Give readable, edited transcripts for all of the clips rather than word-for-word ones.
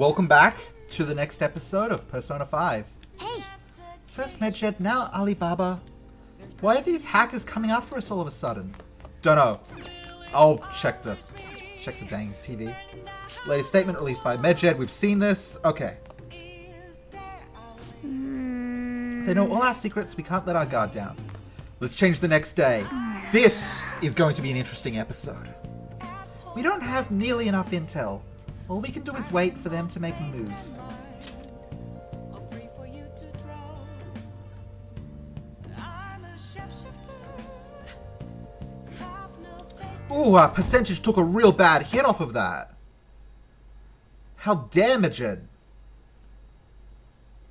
welcome back to the next episode of Persona 5. Hey! First Medjed, now Alibaba. Why are these hackers coming after us all of a sudden? Don't know. I'll check the dang TV. Latest statement released by Medjed. We've seen this. Okay. They know all our secrets. We can't let our guard down. Let's change the next day. This is going to be an interesting episode. We don't have nearly enough intel. All we can do is wait for them to make a move. Ooh, our percentage took a real bad hit off of that. How dare Medjed.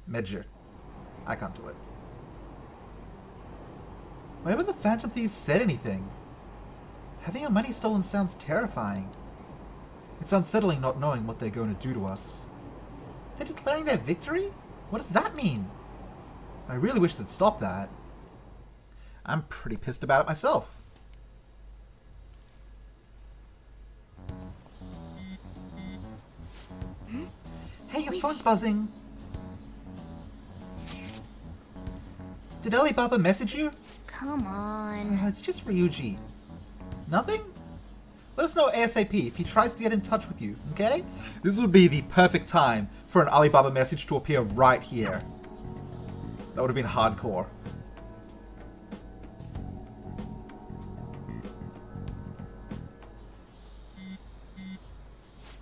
Medjed. I can't do it. Why haven't the Phantom Thieves said anything? Having our money stolen sounds terrifying. It's unsettling not knowing what they're going to do to us. They're declaring their victory? What does that mean? I really wish they'd stop that. I'm pretty pissed about it myself. Hey, your phone's buzzing. Did Alibaba message you? Come on. It's just Ryuji. Nothing? Let us know ASAP if he tries to get in touch with you, okay? This would be the perfect time for an Alibaba message to appear right here. That would have been hardcore.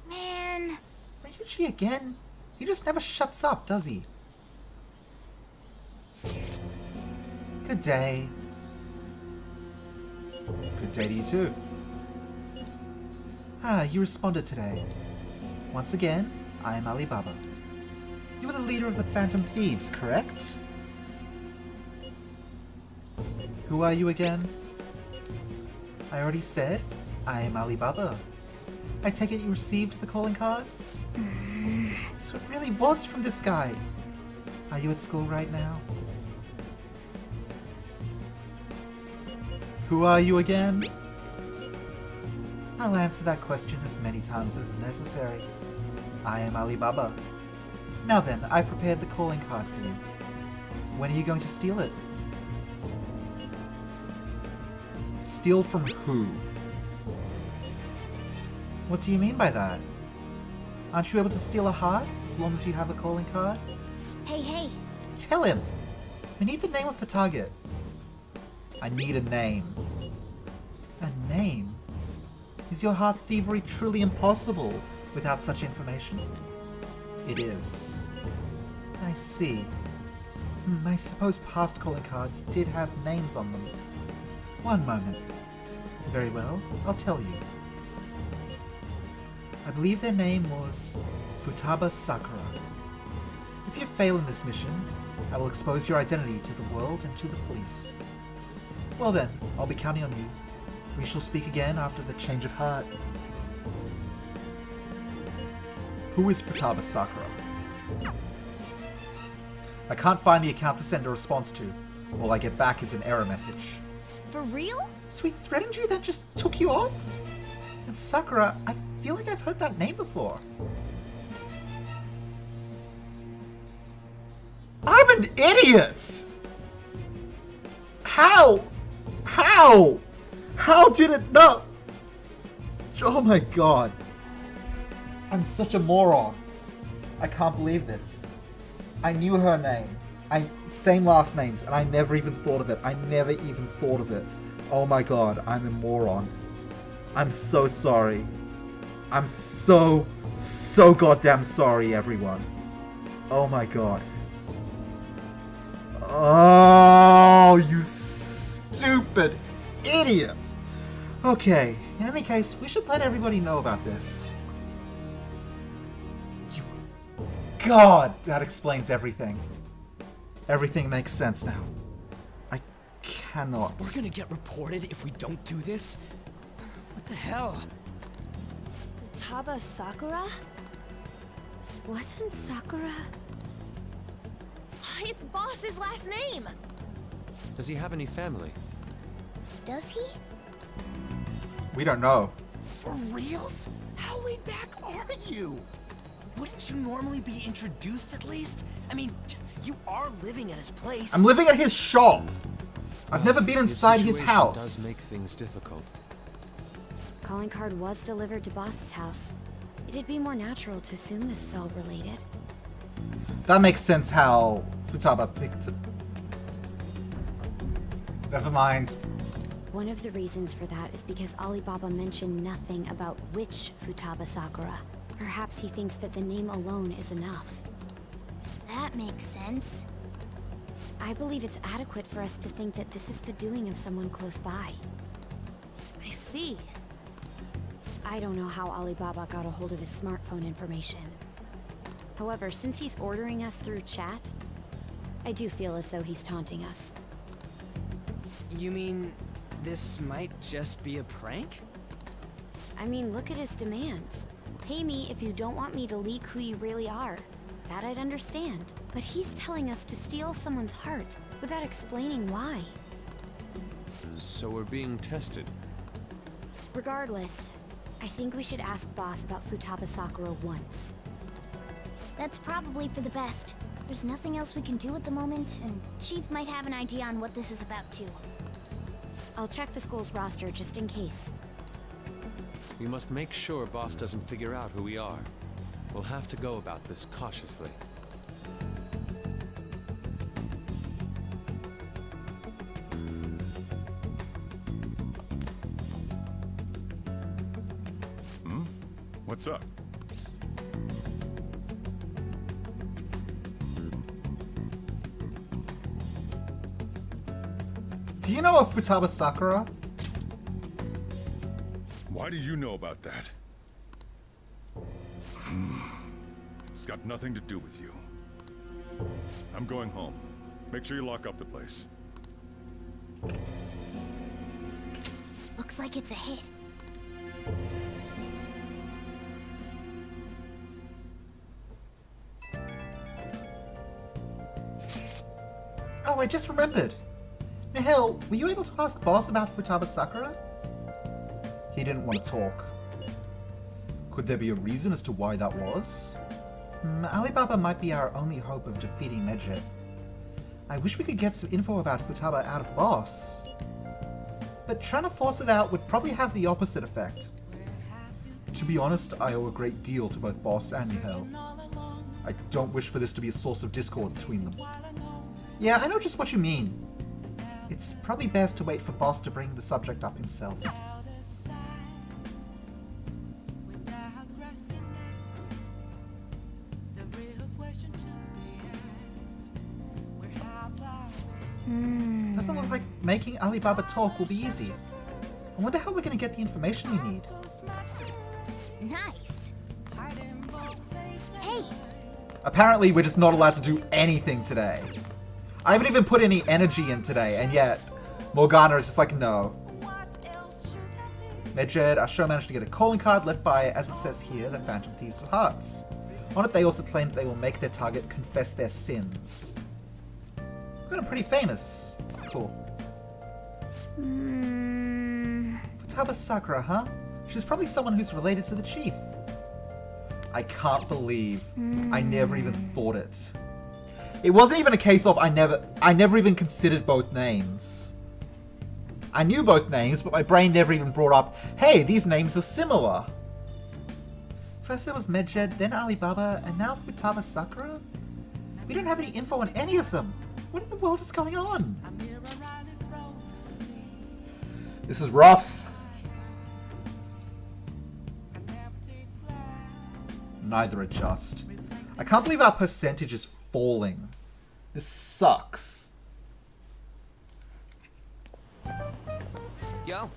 Man. Ryuji again? He just never shuts up, does he? Good day. Good day to you too. Ah, you responded today. Once again, I am Alibaba. You are the leader of the Phantom Thieves, correct? Who are you again? I already said, I am Alibaba. I take it you received the calling card? So it really was from this guy. Are you at school right now? Who are you again? I'll answer that question as many times as is necessary. I am Alibaba. Now then, I've prepared the calling card for you. When are you going to steal it? Steal from who? What do you mean by that? Aren't you able to steal a heart as long as you have a calling card? Hey. Tell him! We need the name of the target. I need a name. A name? Is your heart thievery truly impossible without such information? It is. I see. I suppose past calling cards did have names on them. One moment. Very well, I'll tell you. I believe their name was Futaba Sakura. If you fail in this mission, I will expose your identity to the world and to the police. Well then, I'll be counting on you. We shall speak again after the change of heart. Who is Futaba Sakura? I can't find the account to send a response to. All I get back is an error message. For real? So he threatened you, then just took you off? And Sakura, I feel like I've heard that name before. I'm an idiot! How? How did it not? Oh my god. I'm such a moron. I can't believe this. I knew her name. Same last names, and I never even thought of it. Oh my god, I'm a moron. I'm so sorry. I'm so goddamn sorry, everyone. Oh my god. Oh, you stupid idiots! Okay, in any case, we should let everybody know about this. God, that explains everything. Everything makes sense now. I cannot. We're gonna get reported if we don't do this? What the hell? Futaba Sakura? Wasn't Sakura... It's Boss's last name! Does he have any family? Does he? We don't know. For reals? How laid back are you? wouldn't you normally be introduced at least? I mean, you are living at his place. I'm living at his shop. I've never been Your inside his situation house. does make things difficult. Calling card was delivered to Boss's house. It'd be more natural to assume this is all related. That makes sense how Futaba picked it. Never mind. One of the reasons for that is because Alibaba mentioned nothing about which Futaba Sakura. Perhaps he thinks that the name alone is enough. That makes sense. I believe it's adequate for us to think that this is the doing of someone close by. I see. I don't know how Alibaba got a hold of his smartphone information. However, since he's ordering us through chat, I do feel as though he's taunting us. You mean this might just be a prank? I mean, look at his demands. Pay me if you don't want me to leak who you really are. That I'd understand. But he's telling us to steal someone's heart without explaining why. So we're being tested. Regardless, I think we should ask Boss about Futaba Sakura once. That's probably for the best. There's nothing else we can do at the moment, and Chief might have an idea on what this is about too. I'll check the school's roster just in case. We must make sure Boss doesn't figure out who we are. We'll have to go about this cautiously. What's up? Do you know of Futaba Sakura? Why do you know about that? It's got nothing to do with you. I'm going home. Make sure you lock up the place. Looks like it's a hit. Oh, I just remembered. Nihil, were you able to ask Boss about Futaba Sakura? He didn't want to talk. Could there be a reason as to why that was? Alibaba might be our only hope of defeating Medjet. I wish we could get some info about Futaba out of Boss. But trying to force it out would probably have the opposite effect. To be honest, I owe a great deal to both Boss and Nihil. I don't wish for this to be a source of discord between them. Yeah, I know just what you mean. It's probably best to wait for Boss to bring the subject up himself. Doesn't look like making Alibaba talk will be easy. I wonder how we're going to get the information we need. Nice. Hey, Apparently, we're just not allowed to do anything today. I haven't even put any energy in today, and yet Morgana is just like, no. Medjet, our show managed to get a calling card left by, as it says here, the Phantom Thieves of Hearts. On it, they also claim that they will make their target confess their sins. Got him pretty famous. Cool. Futaba Sakura, huh? She's probably someone who's related to the chief. I can't believe I never even thought it. It wasn't even a case of I never even considered both names. I knew both names, but my brain never even brought up, hey, these names are similar. First there was Medjet, then Alibaba, and now Futaba Sakura? We don't have any info on any of them. What in the world is going on? This is rough. Neither are just. I can't believe our percentage is falling. This sucks. Yo.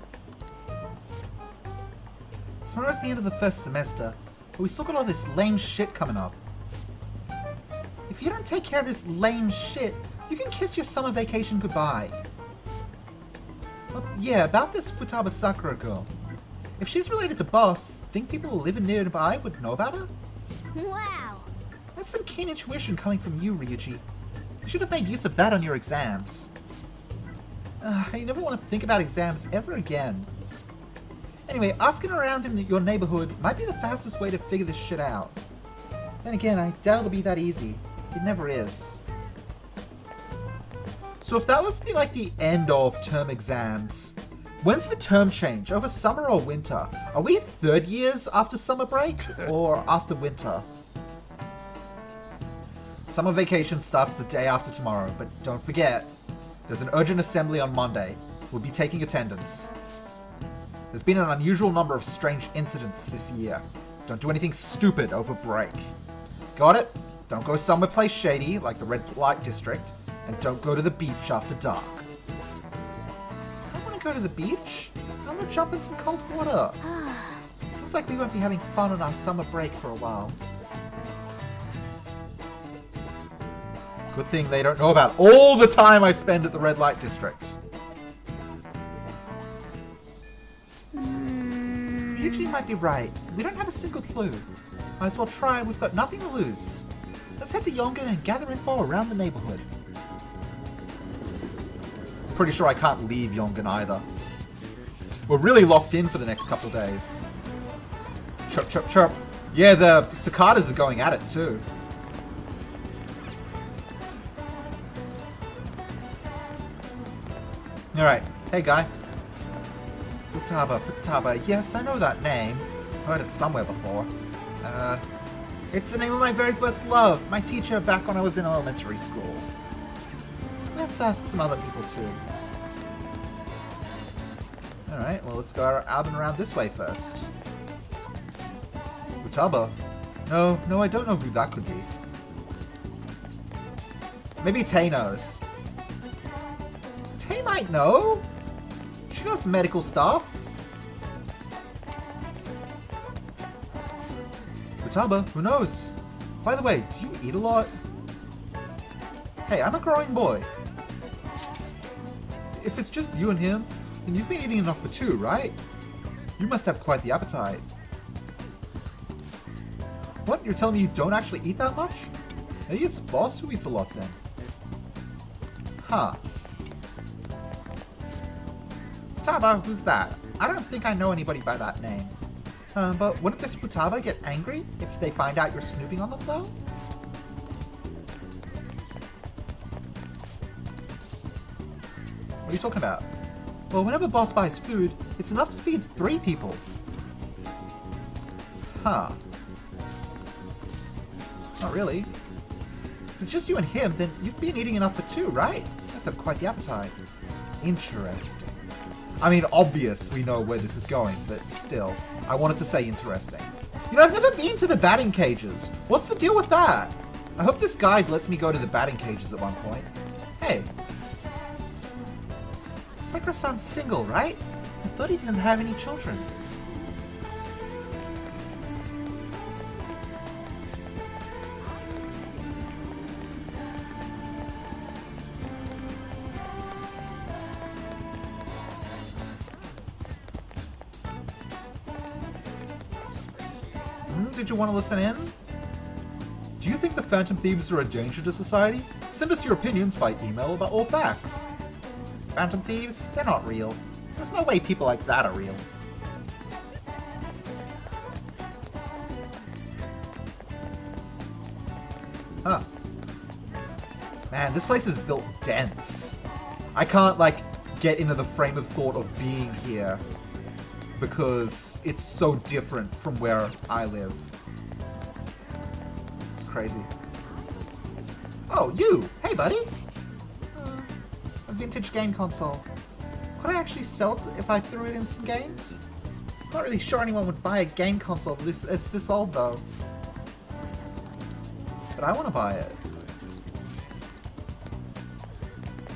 Tomorrow's the end of the first semester, but we still got all this lame shit coming up. If you don't take care of this lame shit, you can kiss your summer vacation goodbye. But yeah, about this Futaba Sakura girl. If she's related to Boss, think people who live nearby would know about her? wow. That's some keen intuition coming from you, Ryuji. You should have made use of that on your exams. You never want to think about exams ever again. Anyway, asking around in your neighborhood might be the fastest way to figure this shit out. Then again, I doubt it'll be that easy. It never is. So if that was the end of term exams, when's the term change? Over summer or winter? Are we third years after summer break or after winter? Summer vacation starts the day after tomorrow, but don't forget, there's an urgent assembly on Monday. We'll be taking attendance. There's been an unusual number of strange incidents this year. Don't do anything stupid over break. Got it? Don't go somewhere place shady, like the red light district, and don't go to the beach after dark. I don't want to go to the beach. I want to jump in some cold water. Seems like we won't be having fun on our summer break for a while. Good thing they don't know about all the time I spend at the red light district. Eugene might be right. We don't have a single clue. Might as well try. We've got nothing to lose. Let's head to Yongen and gather info around the neighborhood. Pretty sure I can't leave Yongen either. We're really locked in for the next couple days. Chirp, chirp, chirp. Yeah, the cicadas are going at it too. Alright, hey guy. Futaba. Yes, I know that name. Heard it somewhere before. It's the name of my very first love. My teacher back when I was in elementary school. Let's ask some other people too. Alright, well let's go out and around this way first. Futaba? No, I don't know who that could be. Maybe Tay knows. Tay might know. She does medical stuff. Futaba, who knows? By the way, do you eat a lot? Hey, I'm a growing boy. If it's just you and him, then you've been eating enough for two, right? You must have quite the appetite. What? You're telling me you don't actually eat that much? Maybe it's Boss who eats a lot then. Huh. Futaba, who's that? I don't think I know anybody by that name. But wouldn't this Futaba get angry if they find out you're snooping on them, though? What are you talking about? Well, whenever Boss buys food, it's enough to feed 3 people. Huh. Not really. If it's just you and him, then you've been eating enough for 2, right? Must have quite the appetite. Interesting. I mean, obvious we know where this is going, but still, I wanted to say interesting. You know, I've never been to the batting cages. What's the deal with that? I hope this guide lets me go to the batting cages at one point. Hey. Sakura-san's single, right? I thought he didn't have any children. Did you want to listen in? Do you think the Phantom Thieves are a danger to society? Send us your opinions by email about all facts. Phantom Thieves? They're not real. There's no way people like that are real. Huh. Man, this place is built dense. I can't, get into the frame of thought of being here because it's so different from where I live. It's crazy. Oh, you! Hey, buddy! A vintage game console. Could I actually sell it if I threw it in some games? Not really sure anyone would buy a game console it's this old, though. But I want to buy it.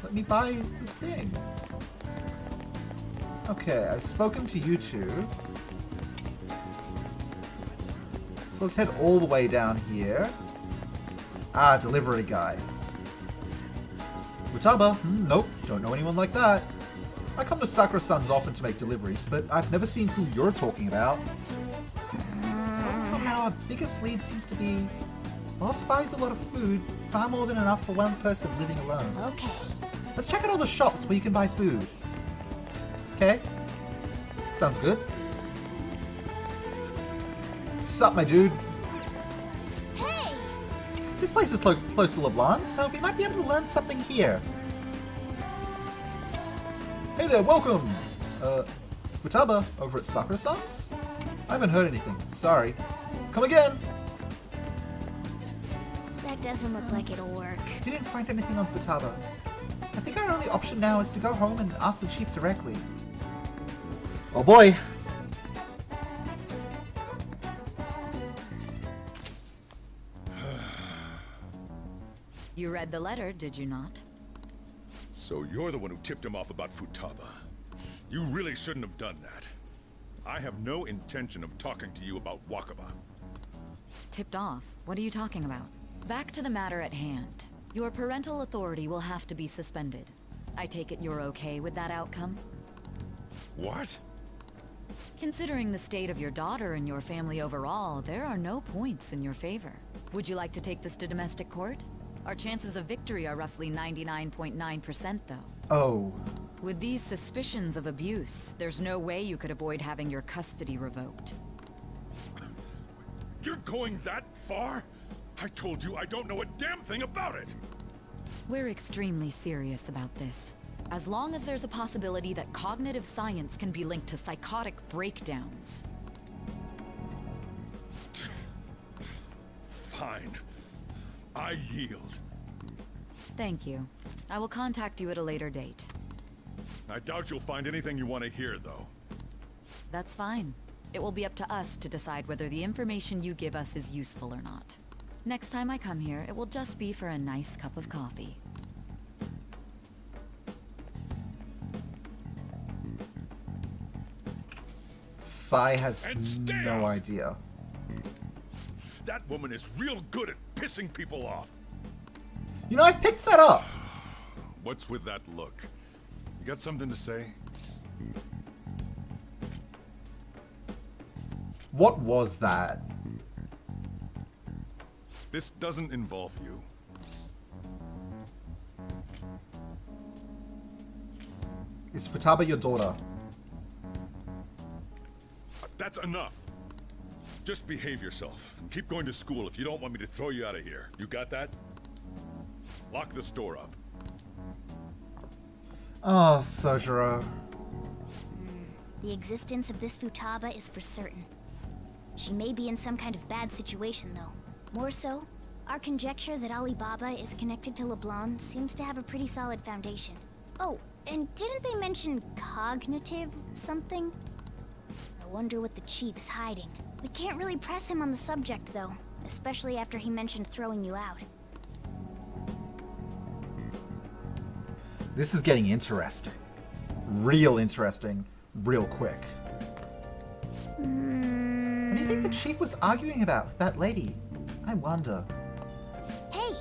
Let me buy the thing. Okay, I've spoken to you two. So let's head all the way down here. Ah, delivery guy. Futaba? Nope, don't know anyone like that. I come to Sakura-san's often to make deliveries, but I've never seen who you're talking about. So until now, our biggest lead seems to be Boss buys a lot of food, far more than enough for one person living alone. Okay. Let's check out all the shops where you can buy food. Okay. Sounds good. Sup, my dude? Hey! This place is close to LeBlanc, so we might be able to learn something here. Hey there, welcome! Futaba, over at Sakura-san's? I haven't heard anything, sorry. Come again! That doesn't look like it'll work. You didn't find anything on Futaba. I think our only option now is to go home and ask the chief directly. Oh boy! You read the letter, did you not? So you're the one who tipped him off about Futaba. You really shouldn't have done that. I have no intention of talking to you about Wakaba. Tipped off? What are you talking about? Back to the matter at hand. Your parental authority will have to be suspended. I take it you're okay with that outcome? What? Considering the state of your daughter and your family overall, there are no points in your favor. Would you like to take this to domestic court? Our chances of victory are roughly 99.9% though. Oh. With these suspicions of abuse, there's no way you could avoid having your custody revoked. You're going that far? I told you I don't know a damn thing about it! We're extremely serious about this. As long as there's a possibility that cognitive science can be linked to psychotic breakdowns. Fine. I yield. Thank you. I will contact you at a later date. I doubt you'll find anything you want to hear, though. That's fine. It will be up to us to decide whether the information you give us is useful or not. Next time I come here, it will just be for a nice cup of coffee. Sai has And stay no out. idea. That woman is real good at pissing people off. You know, I've picked that up. What's with that look? You got something to say? What was that? This doesn't involve you. Is Futaba your daughter? That's enough. Just behave yourself and keep going to school if you don't want me to throw you out of here. You got that? Lock the store up. Oh, Sojiro. The existence of this Futaba is for certain. She may be in some kind of bad situation, though. More so, our conjecture that Alibaba is connected to LeBlanc seems to have a pretty solid foundation. Oh, and didn't they mention cognitive something? I wonder what the chief's hiding. We can't really press him on the subject, though, especially after he mentioned throwing you out. This is getting interesting. Real interesting, real quick. What do you think the chief was arguing about with that lady? I wonder. Hey!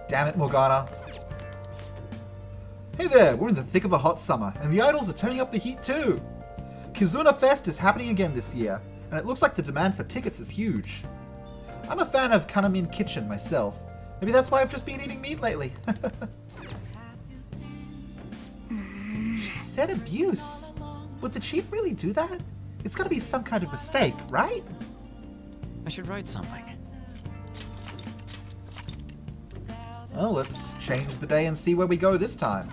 Damn it, Morgana. Hey there, we're in the thick of a hot summer, and the idols are turning up the heat too. Kizuna Fest is happening again this year, and it looks like the demand for tickets is huge. I'm a fan of Kanamin Kitchen myself. Maybe that's why I've just been eating meat lately. She said abuse. Would the chief really do that? It's gotta be some kind of mistake, right? I should write something. Well, let's change the day and see where we go this time.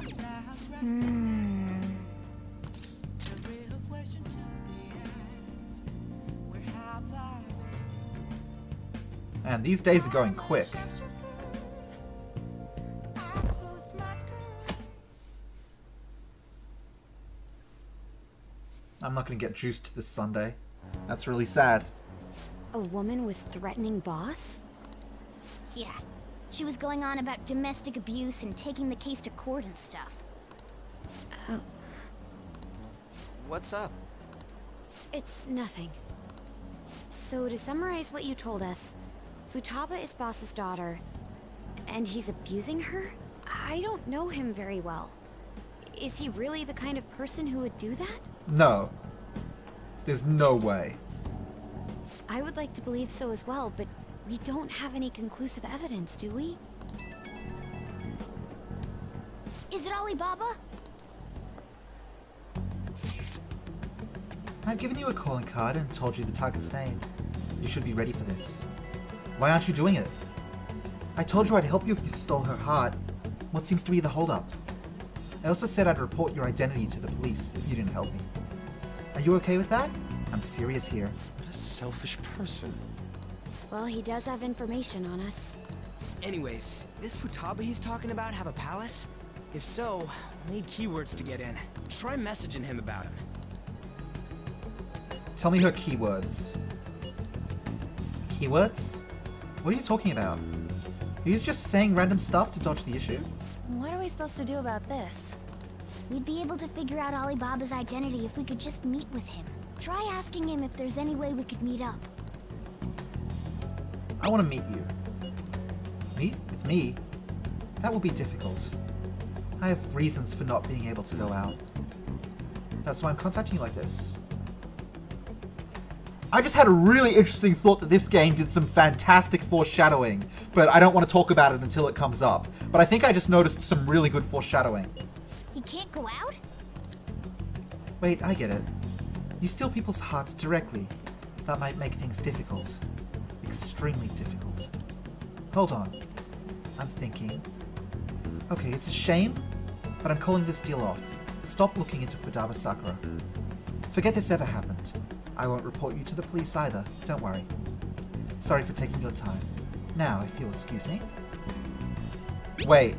And these days are going quick. I'm not gonna get juiced this Sunday. That's really sad. A woman was threatening Boss? Yeah. She was going on about domestic abuse and taking the case to court and stuff. What's up? It's nothing. So to summarize what you told us, Futaba is Boss's daughter, and he's abusing her? I don't know him very well. Is he really the kind of person who would do that? No. There's no way. I would like to believe so as well, but we don't have any conclusive evidence, do we? Is it Alibaba? I've given you a calling card and told you the target's name. You should be ready for this. Why aren't you doing it? I told you I'd help you if you stole her heart. What seems to be the holdup? I also said I'd report your identity to the police if you didn't help me. Are you okay with that? I'm serious here. What a selfish person. Well, he does have information on us. Anyways, this Futaba he's talking about have a palace? If so, we'll need keywords to get in. Try messaging him about him. Tell me her keywords. Keywords? What are you talking about? He's just saying random stuff to dodge the issue? What are we supposed to do about this? We'd be able to figure out Alibaba's identity if we could just meet with him. Try asking him if there's any way we could meet up. I want to meet you. Meet with me? That will be difficult. I have reasons for not being able to go out. That's why I'm contacting you like this. I just had a really interesting thought that this game did some fantastic foreshadowing, but I don't want to talk about it until it comes up. But I think I just noticed some really good foreshadowing. He can't go out? Wait, I get it. You steal people's hearts directly. That might make things difficult. Extremely difficult. Hold on. I'm thinking. Okay, it's a shame, but I'm calling this deal off. Stop looking into Futaba Sakura. Forget this ever happened. I won't report you to the police either, don't worry. Sorry for taking your time. Now, if you'll excuse me. Wait.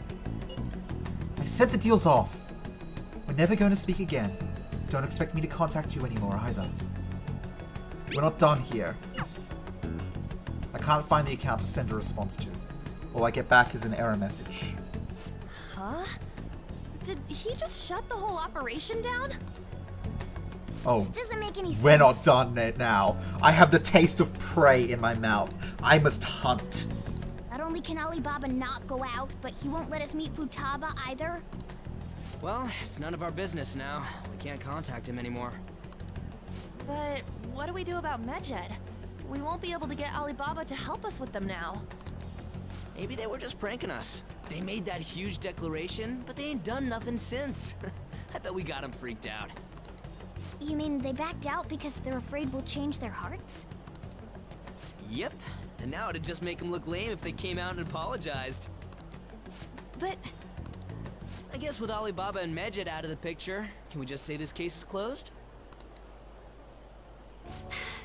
I said the deal's off. We're never going to speak again. Don't expect me to contact you anymore either. We're not done here. I can't find the account to send a response to. All I get back is an error message. Huh? Did he just shut the whole operation down? Oh, This doesn't make any sense. we're not done yet now. I have the taste of prey in my mouth. I must hunt. Not only can Alibaba not go out, but he won't let us meet Futaba either. Well, it's none of our business now. We can't contact him anymore. But what do we do about Medjed? We won't be able to get Alibaba to help us with them now. Maybe they were just pranking us. They made that huge declaration, but they ain't done nothing since. I bet we got him freaked out. You mean they backed out because they're afraid we'll change their hearts? Yep. And now it'd just make them look lame if they came out and apologized. But I guess with Alibaba and Medjed out of the picture, can we just say this case is closed?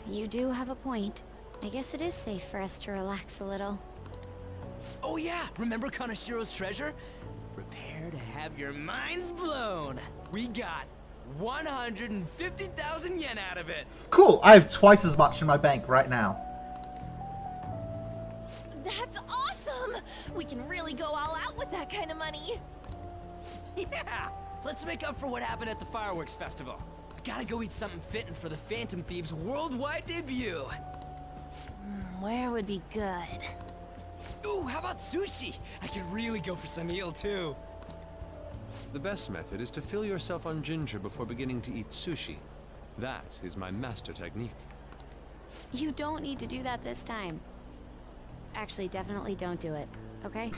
You do have a point. I guess it is safe for us to relax a little. Oh yeah, remember Kanashiro's treasure? Prepare to have your minds blown. We got 150,000 yen out of it. Cool, I have twice as much in my bank right now. that's awesome! We can really go all out with that kind of money. Yeah, let's make up for what happened at the fireworks festival. Gotta go eat something fitting for the Phantom Thieves' worldwide debut. Where would be good? Ooh, how about sushi? I could really go for some eel too. The best method is to fill yourself on ginger before beginning to eat sushi. That is my master technique. You don't need to do that this time. Actually, definitely don't do it, okay?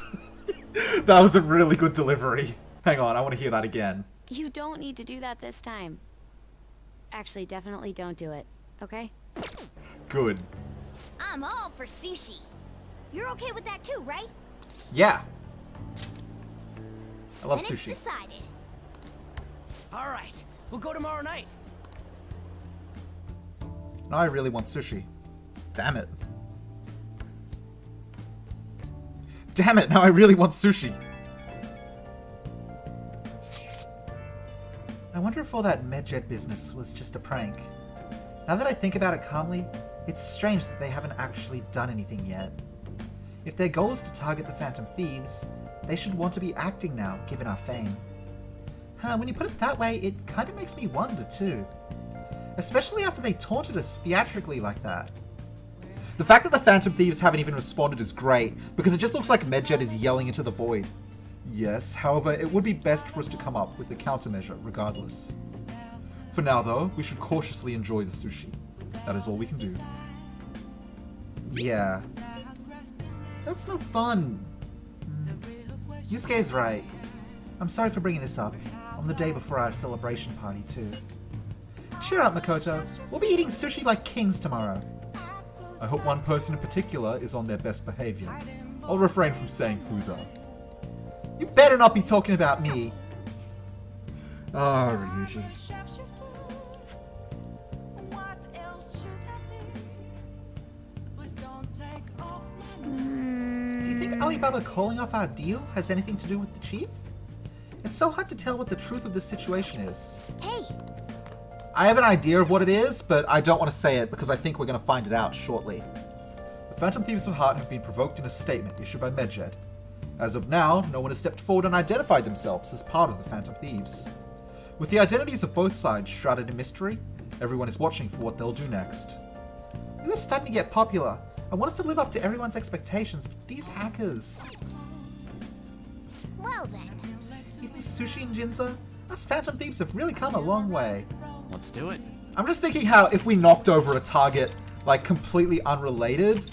That was a really good delivery. Hang on, I want to hear that again. You don't need to do that this time. Actually, definitely don't do it, okay? Good. I'm all for sushi. You're okay with that too, right? Yeah. I love Then it's sushi. decided. All right, we'll go tomorrow night. Now I really want sushi. Damn it. Damn it, now I really want sushi. I wonder if all that Medjed business was just a prank. Now that I think about it calmly, it's strange that they haven't actually done anything yet. If their goal is to target the Phantom Thieves, they should want to be acting now, given our fame. When you put it that way, it kind of makes me wonder too. Especially after they taunted us theatrically like that. The fact that the Phantom Thieves haven't even responded is great, because it just looks like Medjed is yelling into the void. Yes, however, it would be best for us to come up with a countermeasure regardless. For now though, we should cautiously enjoy the sushi. That is all we can do. Yeah. That's no fun. Yusuke's right. I'm sorry for bringing this up, on the day before our celebration party too. Cheer up, Makoto. We'll be eating sushi like kings tomorrow. I hope one person in particular is on their best behavior. I'll refrain from saying who though. You better not be talking about me. Ah, Ryuji. Do you think Alibaba calling off our deal has anything to do with the chief? It's so hard to tell what the truth of this situation is. Hey, I have an idea of what it is, but I don't want to say it because I think we're going to find it out shortly. The Phantom Thieves of Heart have been provoked in a statement issued by Medjed. As of now, no one has stepped forward and identified themselves as part of the Phantom Thieves. With the identities of both sides shrouded in mystery, everyone is watching for what they'll do next. We are starting to get popular. I want us to live up to everyone's expectations, but these hackers... well then. Eating sushi in Ginza? Us Phantom Thieves have really come a long way. Let's do it. I'm just thinking how if we knocked over a target, like, completely unrelated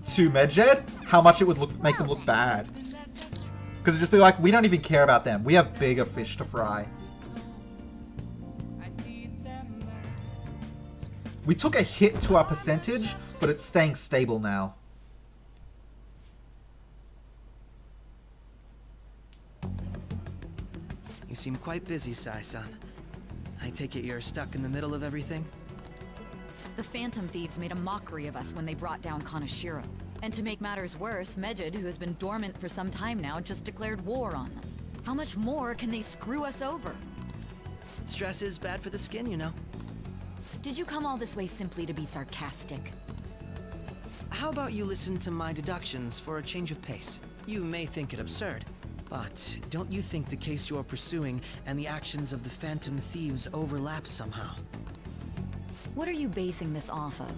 to Medjed, how much it would make them look bad. Because it'd just be like, we don't even care about them. We have bigger fish to fry. We took a hit to our percentage, but it's staying stable now. You seem quite busy, Sai-san. I take it you're stuck in the middle of everything? The Phantom Thieves made a mockery of us when they brought down Kaneshiro. And to make matters worse, Medjed, who has been dormant for some time now, just declared war on them. How much more can they screw us over? Stress is bad for the skin, you know. Did you come all this way simply to be sarcastic? How about you listen to my deductions for a change of pace? You may think it absurd, but don't you think the case you're pursuing and the actions of the Phantom Thieves overlap somehow? What are you basing this off of?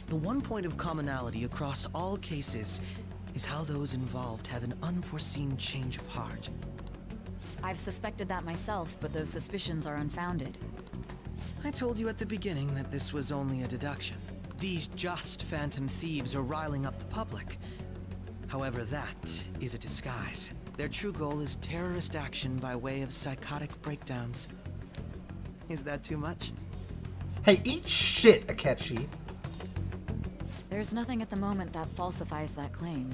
The one point of commonality across all cases is how those involved have an unforeseen change of heart. I've suspected that myself, but those suspicions are unfounded. I told you at the beginning that this was only a deduction. These just Phantom Thieves are riling up the public. However, that is a disguise. Their true goal is terrorist action by way of psychotic breakdowns. Is that too much? Hey, eat shit, Akechi. There's nothing at the moment that falsifies that claim.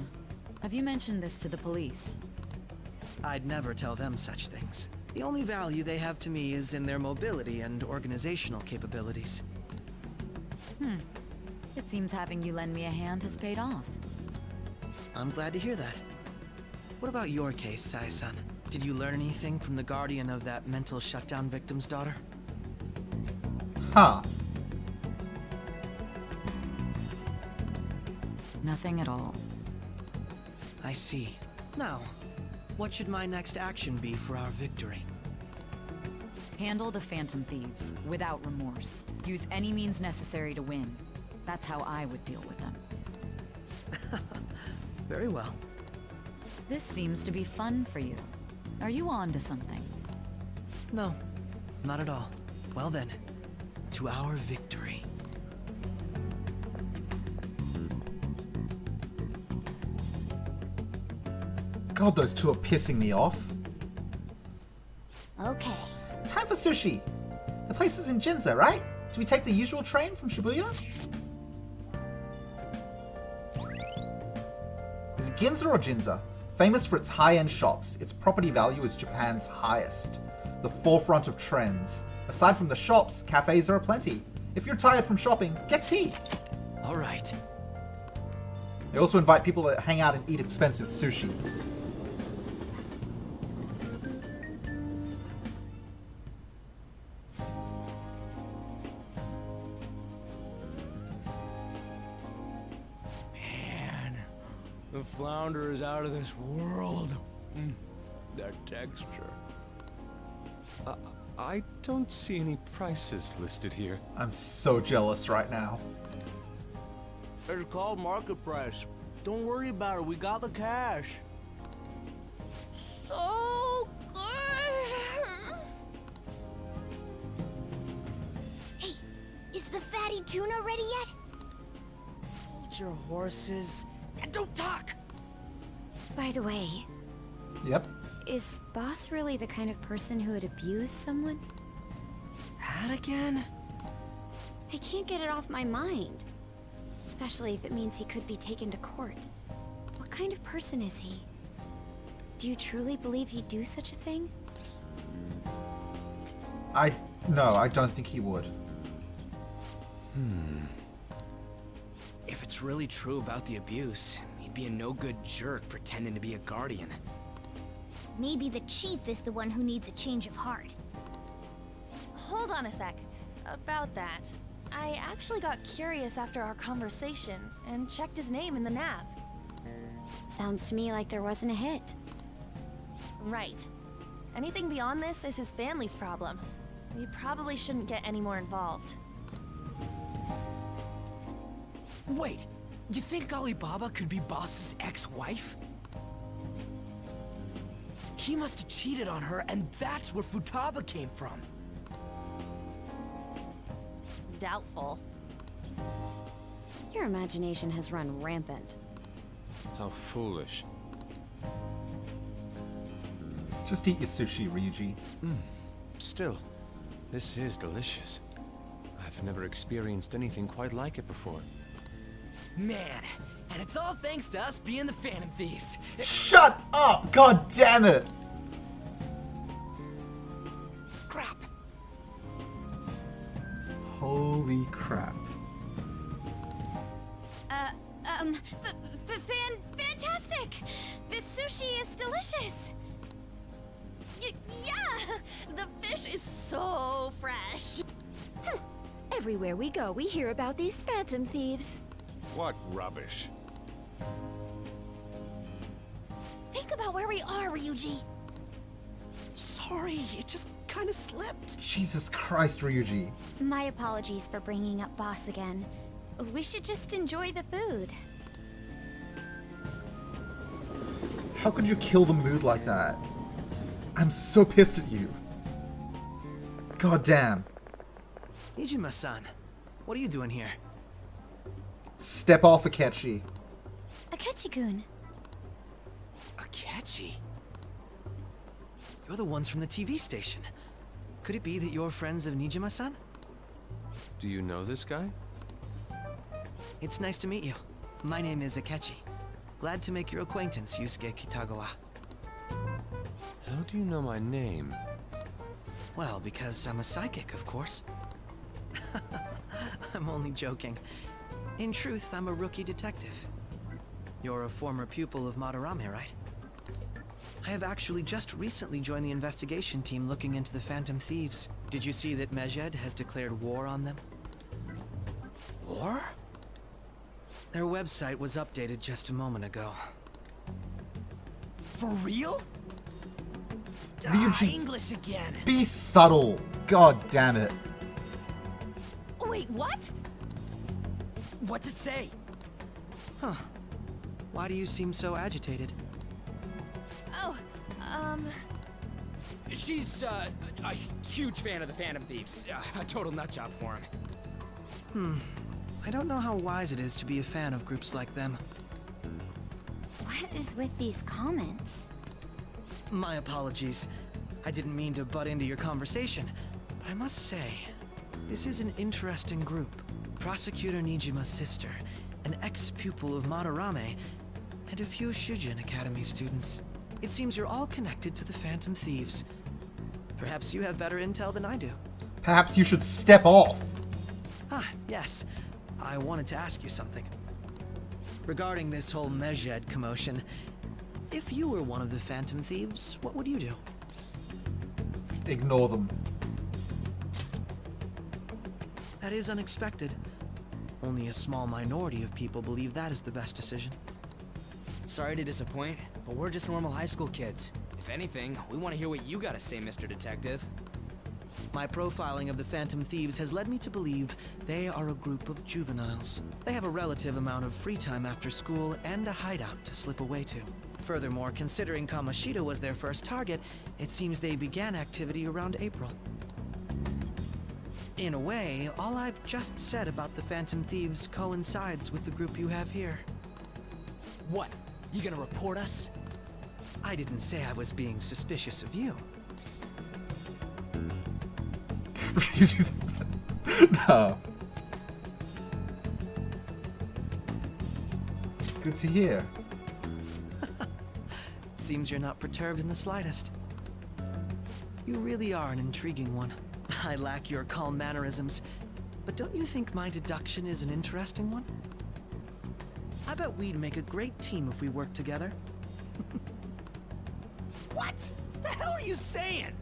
Have you mentioned this to the police? I'd never tell them such things. The only value they have to me is in their mobility and organizational capabilities. It seems having you lend me a hand has paid off. I'm glad to hear that. What about your case, Sai-san? Did you learn anything from the guardian of that mental shutdown victim's daughter? Huh. Nothing at all. I see. Now, what should my next action be for our victory? Handle the Phantom Thieves, without remorse. Use any means necessary to win. That's how I would deal with them. Very well. This seems to be fun for you. Are you on to something? No, not at all. Well then, to our victory. God, those two are pissing me off. Okay. Time for sushi. The place is in Ginza, right? Do we take the usual train from Shibuya? Is it Ginza or Ginza? Famous for its high-end shops, its property value is Japan's highest. The forefront of trends. Aside from the shops, cafes are aplenty. If you're tired from shopping, get tea. All right. They also invite people to hang out and eat expensive sushi. Man, the flounder is out of this world. That texture. I don't see any prices listed here. I'm so jealous right now. It's called market price. Don't worry about it, we got the cash. So good. Hey, is the fatty tuna ready yet? Hold your horses and don't talk. By the way, Yep. is Boss really the kind of person who would abuse someone? That again? I can't get it off my mind. especially if it means he could be taken to court. What kind of person is he? Do you truly believe he'd do such a thing? No, I don't think he would. If it's really true about the abuse, he'd be a no-good jerk pretending to be a guardian. Maybe the chief is the one who needs a change of heart. Hold on a sec. About that, I actually got curious after our conversation and checked his name in the nav. Sounds to me like there wasn't a hit. Right. Anything beyond this is his family's problem. We probably shouldn't get any more involved. Wait, you think Alibaba could be Boss's ex-wife? He must have cheated on her, and that's where Futaba came from. Doubtful. Your imagination has run rampant. How foolish. Just eat your sushi, Ryuji. Still, this is delicious. I've never experienced anything quite like it before. Man, and it's all thanks to us being the Phantom Thieves. Shut up! God damn it! Crap. Holy crap. Fantastic! This sushi is delicious! Yeah! The fish is so fresh! Everywhere we go, we hear about these phantom thieves. What rubbish. Think about where we are, Ryuji! Sorry, it just kind of slipped. Jesus Christ, Ryuji. My apologies for bringing up Boss again. We should just enjoy the food. How could you kill the mood like that? I'm so pissed at you. God damn. Nijima-san, what are you doing here? Step off, Akechi. Akechi-kun. Akechi? You're the ones from the TV station. Could it be that you're friends of Nijima-san? Do you know this guy? It's nice to meet you. My name is Akechi. Glad to make your acquaintance, Yusuke Kitagawa. How do you know my name? Well, because I'm a psychic, of course. I'm only joking. In truth, I'm a rookie detective. You're a former pupil of Madarame, right? I have actually just recently joined the investigation team looking into the Phantom Thieves. Did you see that Medjed has declared war on them? War? Their website was updated just a moment ago. For real? Ryuji. English again. Be subtle. God damn it. Wait, what? What's it say? Huh. Why do you seem so agitated? Oh, She's, a huge fan of the Phantom Thieves. A total nutjob for him. I don't know how wise it is to be a fan of groups like them. What is with these comments? My apologies. I didn't mean to butt into your conversation, but I must say, this is an interesting group. Prosecutor Nijima's sister, an ex-pupil of Madarame, and a few Shujin Academy students. It seems you're all connected to the Phantom Thieves. Perhaps you have better intel than I do. Perhaps you should step off. Ah, yes. I wanted to ask you something. Regarding this whole Medjed commotion, if you were one of the Phantom Thieves, what would you do? Ignore them. That is unexpected. Only a small minority of people believe that is the best decision. Sorry to disappoint, but we're just normal high school kids. If anything, we want to hear what you gotta say, Mr. Detective. My profiling of the Phantom Thieves has led me to believe they are a group of juveniles. They have a relative amount of free time after school and a hideout to slip away to. Furthermore, considering Kamoshida was their first target, it seems they began activity around April. In a way, all I've just said about the Phantom Thieves coincides with the group you have here. What? You gonna report us? I didn't say I was being suspicious of you. No. Good to hear. Seems you're not perturbed in the slightest. You really are an intriguing one. I lack your calm mannerisms, but don't you think my deduction is an interesting one? I bet we'd make a great team if we worked together. What the hell are you saying?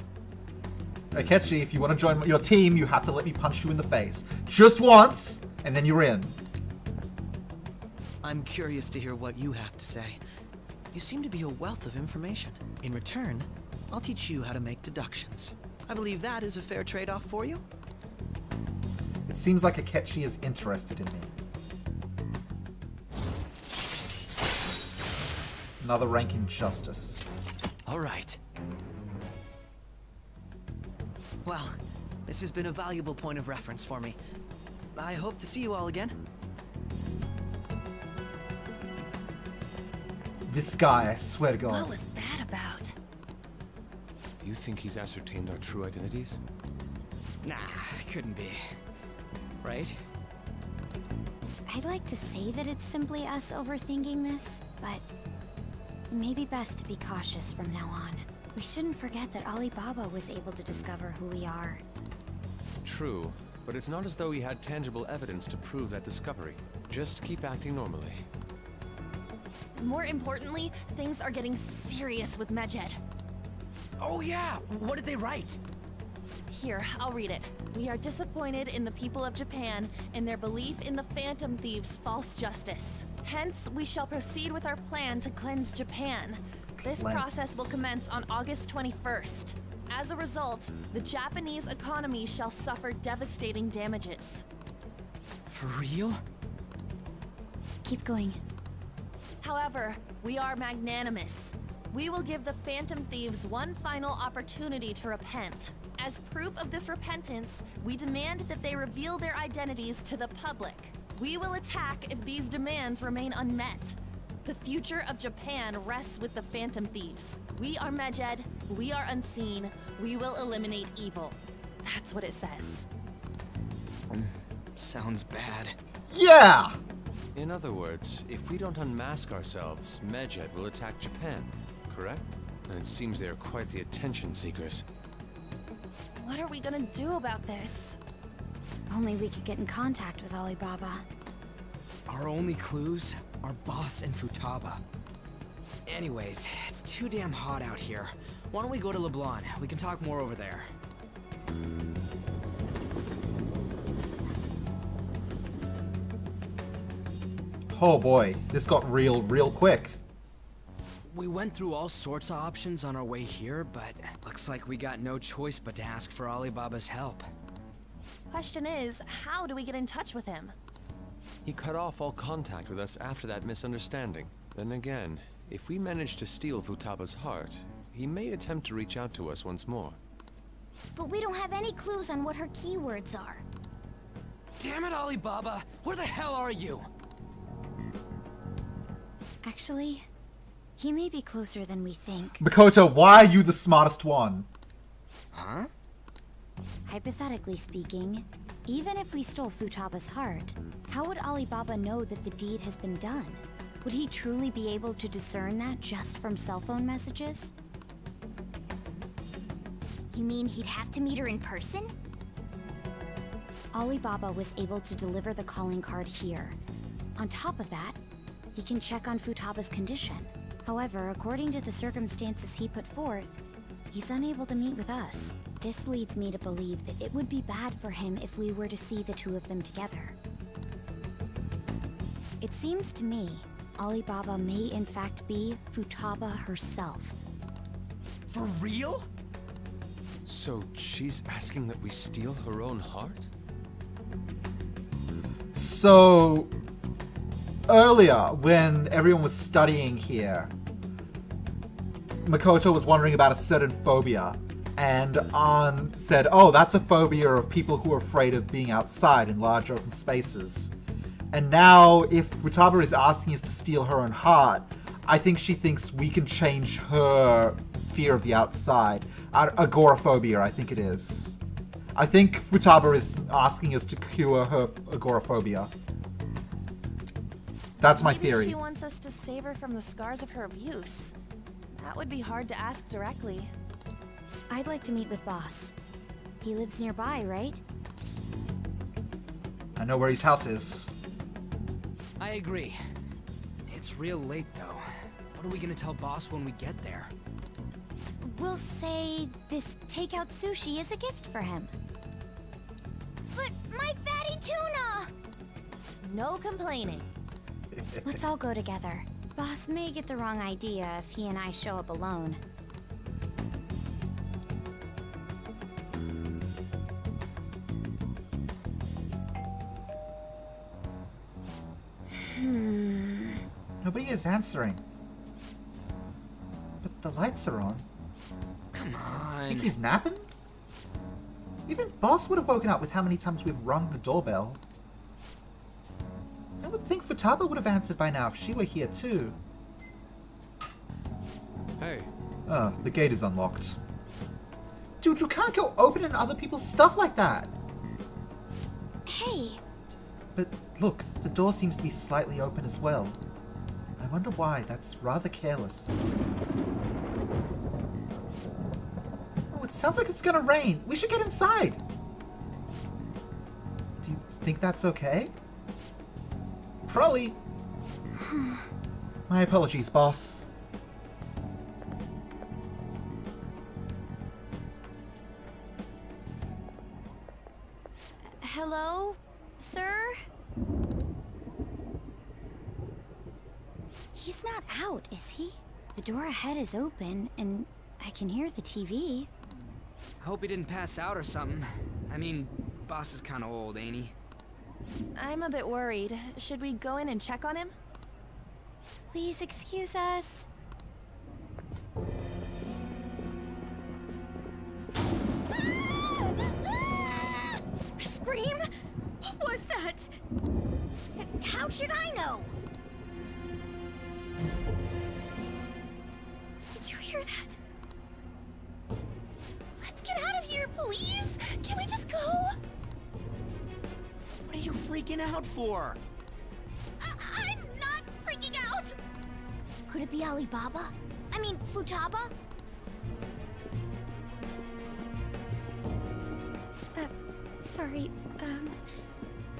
Akechi, if you want to join your team, you have to let me punch you in the face. Just once, and then you're in. I'm curious to hear what you have to say. You seem to be a wealth of information. In return, I'll teach you how to make deductions. I believe that is a fair trade-off for you. It seems like Akechi is interested in me. Another rank in justice. All right. Well, this has been a valuable point of reference for me. I hope to see you all again. This guy, I swear to God. What was that about? Do you think he's ascertained our true identities? Nah, couldn't be. Right? I'd like to say that it's simply us overthinking this, but maybe best to be cautious from now on. We shouldn't forget that Alibaba was able to discover who we are. True, but it's not as though he had tangible evidence to prove that discovery. Just keep acting normally. More importantly, things are getting serious with Medjed. Oh yeah, what did they write? Here, I'll read it. We are disappointed in the people of Japan and their belief in the Phantom Thieves' false justice. Hence, we shall proceed with our plan to cleanse Japan. This process will commence on August 21st. As a result, the Japanese economy shall suffer devastating damages. For real? Keep going. However, we are magnanimous. We will give the Phantom Thieves one final opportunity to repent. As proof of this repentance, we demand that they reveal their identities to the public. We will attack if these demands remain unmet. The future of Japan rests with the Phantom Thieves. We are Medjed, we are unseen, we will eliminate evil. That's what it says. Sounds bad. Yeah! In other words, if we don't unmask ourselves, Medjed will attack Japan, correct? And it seems they are quite the attention seekers. What are we gonna do about this? Only we could get in contact with Alibaba. Our only clues are Boss and Futaba. Anyways, it's too damn hot out here. Why don't we go to LeBlanc? We can talk more over there. Oh boy, this got real quick. We went through all sorts of options on our way here, but looks like we got no choice but to ask for Alibaba's help. Question is, how do we get in touch with him? He cut off all contact with us after that misunderstanding. Then again, if we manage to steal Futaba's heart, he may attempt to reach out to us once more. But we don't have any clues on what her keywords are. Damn it, Alibaba! Where the hell are you? Actually, he may be closer than we think. Makoto, why are you the smartest one? Huh? Hypothetically speaking, even if we stole Futaba's heart, how would Alibaba know that the deed has been done? Would he truly be able to discern that just from cell phone messages? You mean he'd have to meet her in person? Alibaba was able to deliver the calling card here. On top of that, he can check on Futaba's condition. However, according to the circumstances he put forth, he's unable to meet with us. This leads me to believe that it would be bad for him if we were to see the two of them together. It seems to me, Alibaba may in fact be Futaba herself. For real? So she's asking that we steal her own heart? So, earlier, when everyone was studying here, Makoto was wondering about a certain phobia, and An said, oh, that's a phobia of people who are afraid of being outside in large open spaces. And now, if Futaba is asking us to steal her own heart, I think she thinks we can change her fear of the outside. Agoraphobia, I think it is. I think Futaba is asking us to cure her agoraphobia. That's my Maybe theory. she wants us to save her from the scars of her abuse. That would be hard to ask directly. I'd like to meet with Boss. He lives nearby, right? I know where his house is. I agree. It's real late, though. What are we gonna tell Boss when we get there? We'll say this takeout sushi is a gift for him. But my fatty tuna! No complaining. Let's all go together. Boss may get the wrong idea if he and I show up alone. Nobody is answering. But the lights are on. Come on. Think he's napping? Even Boss would have woken up with how many times we've rung the doorbell. I would think Futaba would have answered by now if she were here too. Hey, Oh, the gate is unlocked. Dude, you can't go opening other people's stuff like that! Hey, But look, the door seems to be slightly open as well. I wonder why. That's rather careless. Oh, it sounds like it's gonna rain. We should get inside. Do you think that's okay? Probably. My apologies, boss. hello, sir? He's not out, is he? The door ahead is open, and I can hear the TV. I hope he didn't pass out or something. I mean, Boss is kinda old, ain't he? I'm a bit worried. Should we go in and check on him? Please excuse us. Scream? What was that? How should I know? Did you hear that? Let's get out of here, please! Can we just go? What are you freaking out for? I'm not freaking out! Could it be Alibaba? I mean, Futaba? Sorry,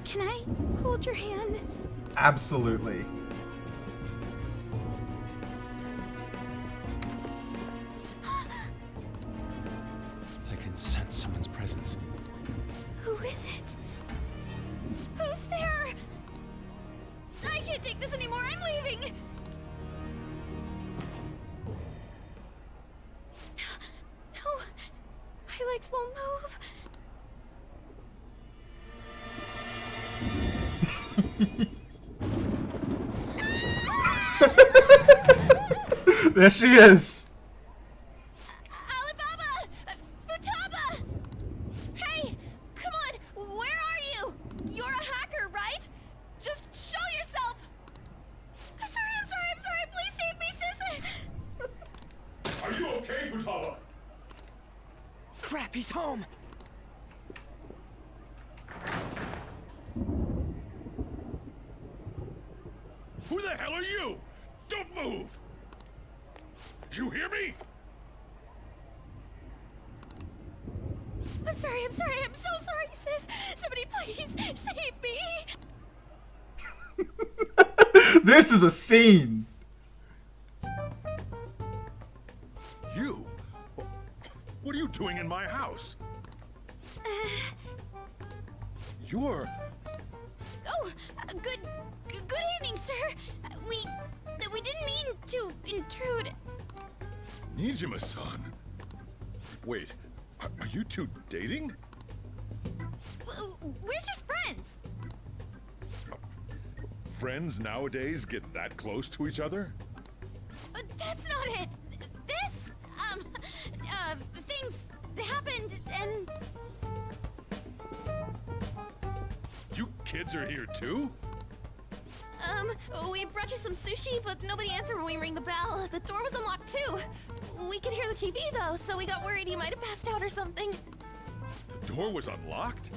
can I hold your hand? Absolutely. I can sense someone's presence. Who is it? Who's there? I can't take this anymore. I'm leaving. No, my legs won't move. There she is. Alibaba! Futaba! Hey! Come on! Where are you? You're a hacker, right? Just show yourself! I'm sorry! Please save me, sis! Are you okay, Futaba? Crap, he's home! Who the hell are you? Don't move! You hear me? I'm sorry! I'm so sorry, sis! Somebody please save me! This is a scene. You? What are you doing in my house? You're... Oh, good evening, sir. We didn't mean to intrude. Nijima-san. Wait, are you two dating? We're just friends. Friends nowadays get that close to each other? That's not it. This, things happened and... You kids are here too? We brought you some sushi, but nobody answered when we rang the bell. The door was unlocked too. We could hear the TV though, so we got worried you might have passed out or something. The door was unlocked?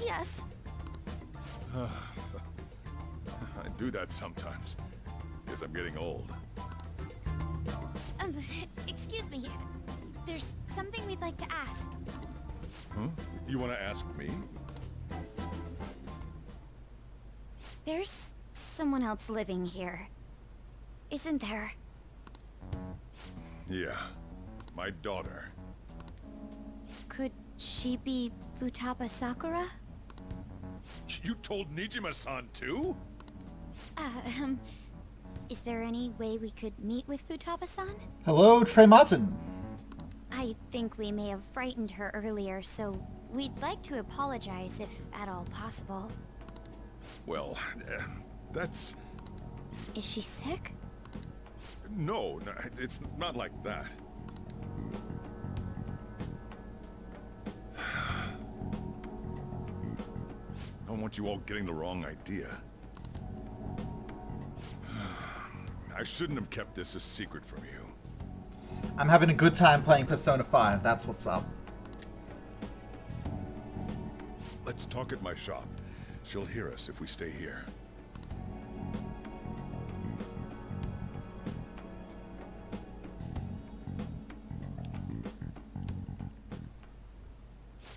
Yes. I do that sometimes. Guess I'm getting old. Excuse me. There's something we'd like to ask. Huh? You want to ask me? There's someone else living here, isn't there? Yeah, my daughter. Could she be Futaba Sakura? You told Nijima-san too? Is there any way we could meet with Futaba-san? Hello, Trey Martin. I think we may have frightened her earlier, so we'd like to apologize if at all possible. Well, that's... Is she sick? No, it's not like that. I don't want you all getting the wrong idea. I shouldn't have kept this a secret from you. I'm having a good time playing Persona 5, that's what's up. Let's talk at my shop. She'll hear us if we stay here.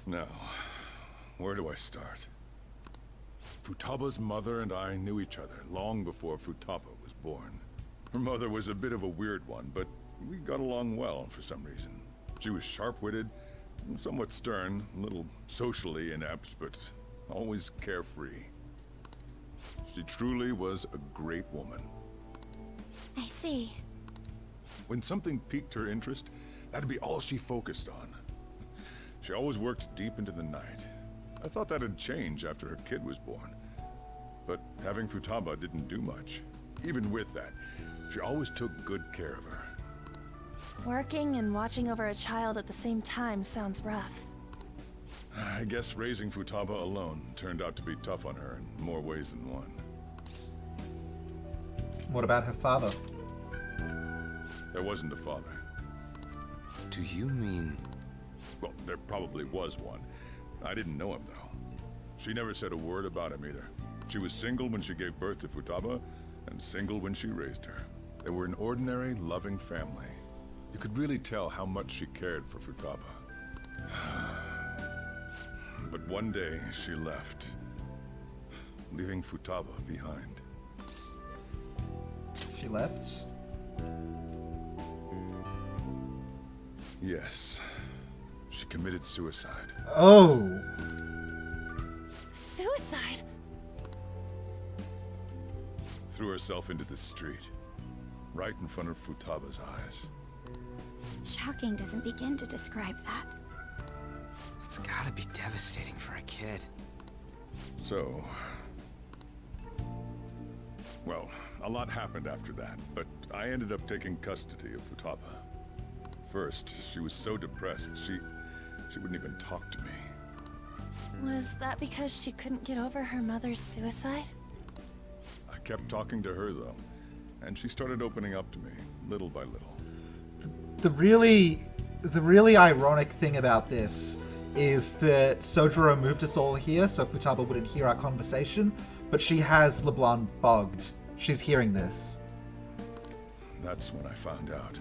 Now, where do I start? Futaba's mother and I knew each other long before Futaba was born. Her mother was a bit of a weird one, but we got along well for some reason. She was sharp-witted, somewhat stern, a little socially inept, but always carefree. She truly was a great woman. I see. When something piqued her interest, that'd be all she focused on. She always worked deep into the night. I thought that'd change after her kid was born. But having Futaba didn't do much. Even with that, she always took good care of her. Working and watching over a child at the same time sounds rough. I guess raising Futaba alone turned out to be tough on her in more ways than one. What about her father? There wasn't a father. Do you mean... Well, there probably was one. I didn't know him, though. She never said a word about him either. She was single when she gave birth to Futaba, and single when she raised her. They were an ordinary, loving family. You could really tell how much she cared for Futaba. But one day, she left, leaving Futaba behind. She left? Yes. She committed suicide. Oh! Suicide? Threw herself into the street, right in front of Futaba's eyes. Shocking doesn't begin to describe that. It's gotta be devastating for a kid. So... Well, a lot happened after that, but I ended up taking custody of Futaba. First, she was so depressed, she wouldn't even talk to me. Was that because she couldn't get over her mother's suicide? I kept talking to her, though, and she started opening up to me, little by little. The really ironic thing about this is that Sojiro moved us all here so Futaba wouldn't hear our conversation, but she has LeBlanc bugged. She's hearing this. That's when I found out.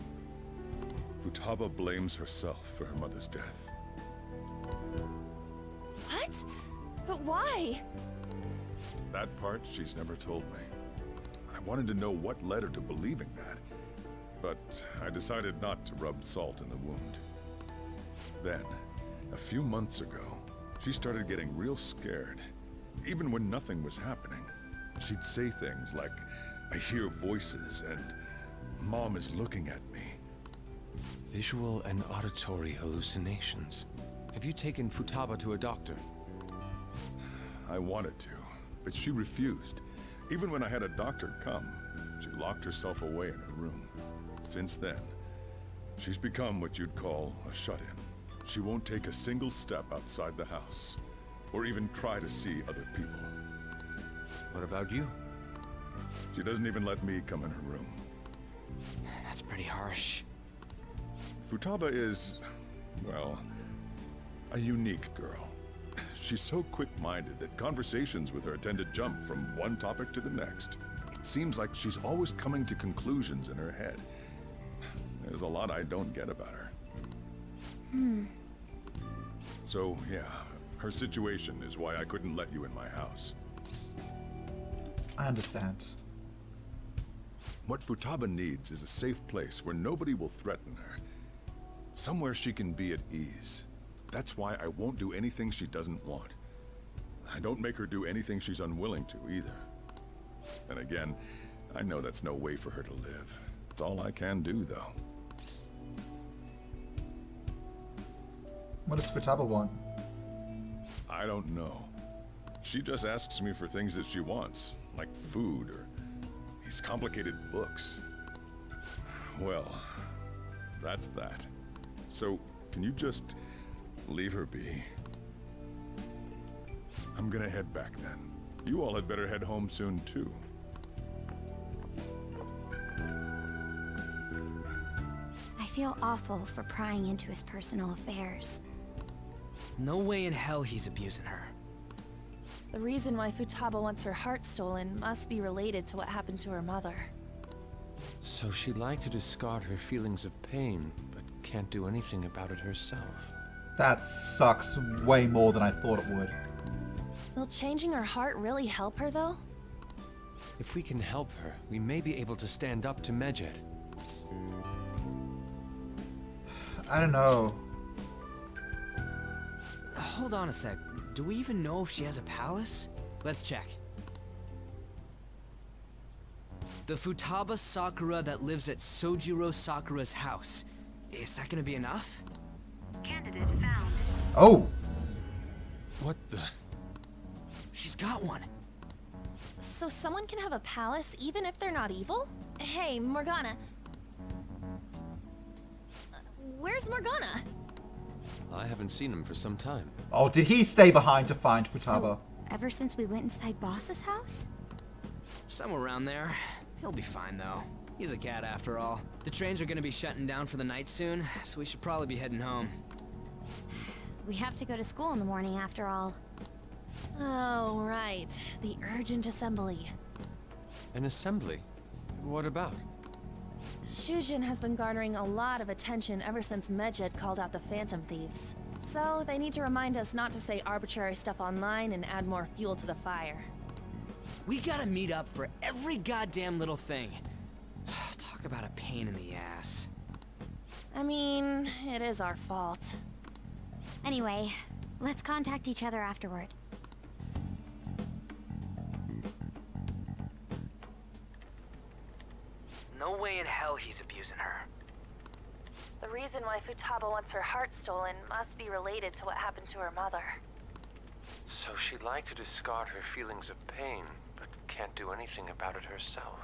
Futaba blames herself for her mother's death. What? But why? That part she's never told me. I wanted to know what led her to believing that, but I decided not to rub salt in the wound. Then, a few months ago, she started getting real scared. Even when nothing was happening, she'd say things like, "I hear voices," and "Mom is looking at me." Visual and auditory hallucinations. Have you taken Futaba to a doctor? I wanted to, but she refused. Even when I had a doctor come, she locked herself away in her room. Since then, she's become what you'd call a shut-in. She won't take a single step outside the house, or even try to see other people. What about you? She doesn't even let me come in her room. That's pretty harsh. Futaba is, well, a unique girl. She's so quick-minded that conversations with her tend to jump from one topic to the next. It seems like she's always coming to conclusions in her head. There's a lot I don't get about her. So, yeah, her situation is why I couldn't let you in my house. I understand. What Futaba needs is a safe place where nobody will threaten her. Somewhere she can be at ease. That's why I won't do anything she doesn't want. I don't make her do anything she's unwilling to, either. And again, I know that's no way for her to live. It's all I can do, though. What does Futaba want? I don't know. She just asks me for things that she wants, like food or these complicated books. Well, that's that. So, can you just leave her be? I'm gonna head back then. You all had better head home soon, too. I feel awful for prying into his personal affairs. No way in hell he's abusing her. The reason why Futaba wants her heart stolen must be related to what happened to her mother. So she'd like to discard her feelings of pain, but can't do anything about it herself. That sucks way more than I thought it would. Will changing her heart really help her, though? If we can help her, we may be able to stand up to Medjed. I don't know. Hold on a sec. Do we even know if she has a palace? Let's check. The Futaba Sakura that lives at Sojiro Sakura's house. Is that gonna be enough? Candidate found. Oh! What the? She's got one. So someone can have a palace even if they're not evil? Hey, Morgana. Where's Morgana? I haven't seen him for some time. Oh, did he stay behind to find Futaba? So, ever since we went inside Boss's house? Somewhere around there. He'll be fine, though. He's a cat, after all. The trains are gonna be shutting down for the night soon, so we should probably be heading home. We have to go to school in the morning after all. Oh, right. The urgent assembly. An assembly? What about? Shujin has been garnering a lot of attention ever since Medjed called out the Phantom Thieves. So, they need to remind us not to say arbitrary stuff online and add more fuel to the fire. We gotta meet up for every goddamn little thing. Talk about a pain in the ass. I mean, it is our fault. Anyway, let's contact each other afterward. No way in hell he's abusing her. The reason why Futaba wants her heart stolen must be related to what happened to her mother. So she'd like to discard her feelings of pain, but can't do anything about it herself.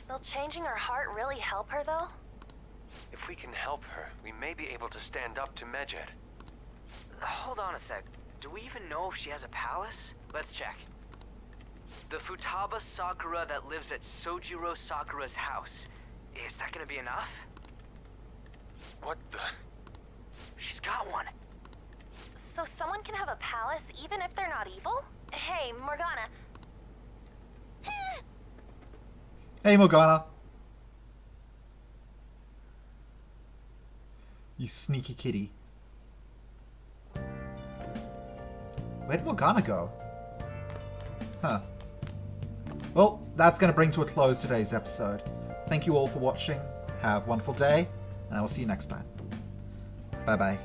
Will changing her heart really help her, though? If we can help her, we may be able to stand up to Medjed. Hold on a sec. Do we even know if she has a palace? Let's check. The Futaba Sakura that lives at Sojiro Sakura's house. Is that gonna be enough? What the? She's got one. So someone can have a palace even if they're not evil? Hey, Morgana. Hey, Morgana. You sneaky kitty. Where'd Morgana go? Huh. Well, that's going to bring to a close today's episode. Thank you all for watching. Have a wonderful day, and I will see you next time. Bye-bye.